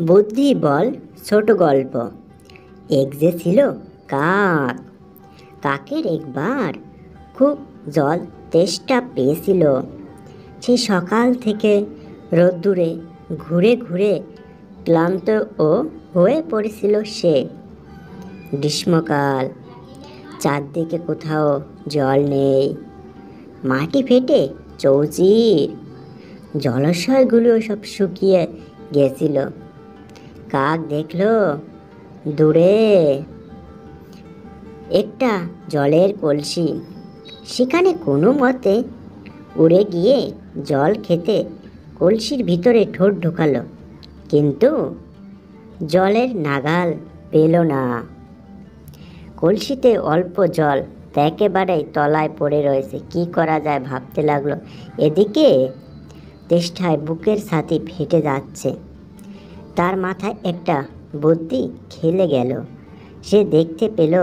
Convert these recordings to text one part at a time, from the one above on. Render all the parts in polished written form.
বুদ্ধি বল ছোট গল্প। এক যে ছিল কাক। কাকের একবার খুব জল তেষ্টা পেয়েছিল। সে সকাল থেকে রোদ্দুরে ঘুরে ঘুরে ক্লান্ত ও হয়ে পড়েছিল সে। গ্রীষ্মকাল, চারদিকে কোথাও জল নেই, মাটি ফেটে চৌচির, জলাশয়গুলো সব শুকিয়ে গেছিল। কাক দেখল দূরে একটা জলের কলসি। সেখানে কোনো মতে উড়ে গিয়ে জল খেতে কলসির ভিতরে ঠোঁট ঢোকালো, কিন্তু জলের নাগাল পেল না। কলসিতে অল্প জল, একেবারেই তলায় পড়ে রয়েছে। কি করা যায় ভাবতে লাগলো। এদিকে তেষ্টায় বুকের ছাতি ফেটে যাচ্ছে। তার মাথায় একটা বুদ্ধি খেলে গেল। সে দেখতে পেল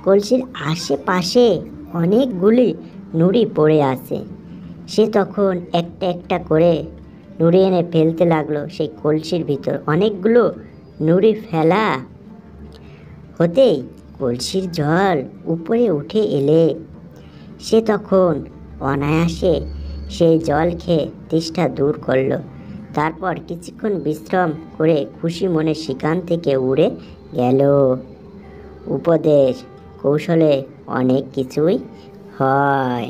কলসির আশেপাশে অনেকগুলি নুড়ি পড়ে আছে। সে তখন একটা একটা করে নুড়ি এনে ফেলতে লাগলো সেই কলসির ভিতর। অনেকগুলো নুড়ি ফেলা হতেই কলসির জল উপরে উঠে এলে সে তখন অনায়াসে সেই জল খেয়ে তেষ্টা দূর করলো। তারপর কিছুক্ষণ বিশ্রাম করে খুশি মনে সেখান থেকে উড়ে গেল। উপদেশ, কৌশলে অনেক কিছুই হয়।